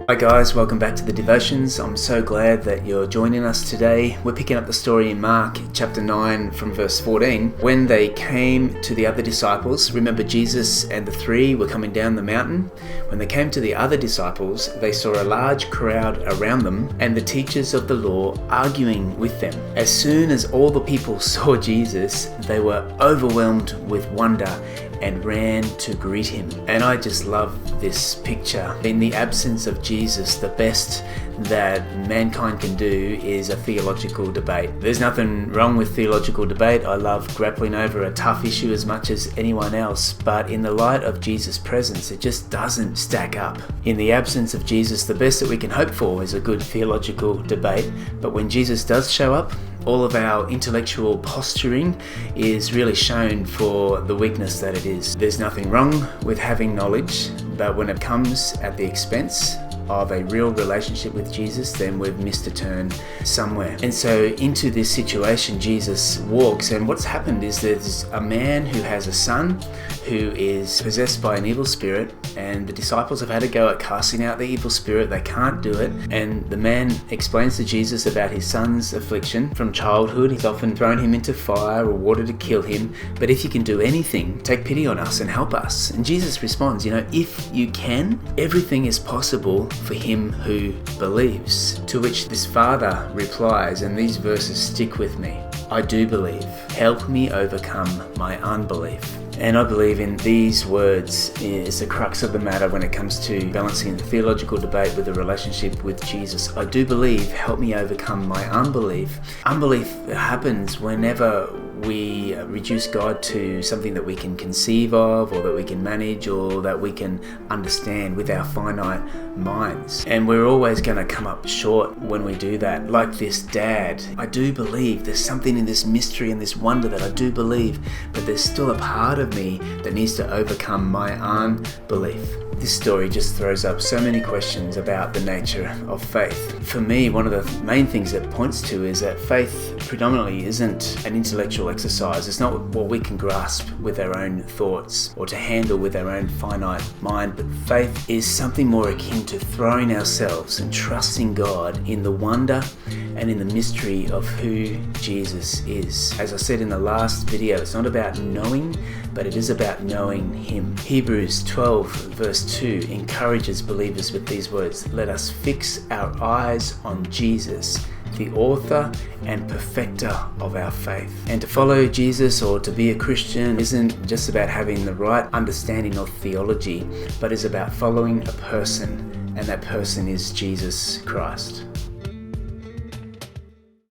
Hi guys, welcome back to the devotions. I'm so glad that you're joining us today. We're picking up the story in Mark chapter 9 from verse 14. When they came to the other disciples, remember Jesus and the three were coming down the mountain. When they came to the other disciples, they saw a large crowd around them and the teachers of the law arguing with them. As soon as all the people saw Jesus, they were overwhelmed with wonder and ran to greet him. And I just love this picture. In the absence of Jesus, the best that mankind can do is a theological debate. There's nothing wrong with theological debate. I love grappling over a tough issue as much as anyone else, but in the light of Jesus' presence, it just doesn't stack up. In the absence of Jesus, the best that we can hope for is a good theological debate, but when Jesus does show up, all of our intellectual posturing is really shown for the weakness that it is. There's nothing wrong with having knowledge, but when it comes at the expense of a real relationship with Jesus, then we've missed a turn somewhere. And so into this situation, Jesus walks, and what's happened is there's a man who has a son who is possessed by an evil spirit, and the disciples have had a go at casting out the evil spirit. They can't do it, and the man explains to Jesus about his son's affliction. From childhood, he's often thrown him into fire or water to kill him, but if you can do anything, take pity on us and help us. And Jesus responds, if you can, everything is possible for him who believes. To which this father replies, and these verses stick with me: I do believe. Help me overcome my unbelief. And I believe in these words is the crux of the matter when it comes to balancing the theological debate with a relationship with Jesus. I do believe, help me overcome my unbelief. Unbelief happens whenever we reduce God to something that we can conceive of, or that we can manage, or that we can understand with our finite minds. And we're always going to come up short when we do that. Like this dad, I do believe there's something in this mystery and this wonder that I do believe, but there's still a part of me that needs to overcome my unbelief. This story just throws up so many questions about the nature of faith. For me, one of the main things it points to is that faith predominantly isn't an intellectual exercise. It's not what we can grasp with our own thoughts or to handle with our own finite mind, but faith is something more akin to throwing ourselves and trusting God in the wonder and in the mystery of who Jesus is. As I said in the last video, it's not about knowing, but it is about knowing him. Hebrews 12 verse 2 encourages believers with these words: let us fix our eyes on Jesus, the author and perfecter of our faith. And to follow Jesus, or to be a Christian, isn't just about having the right understanding of theology, but is about following a person, and that person is Jesus Christ.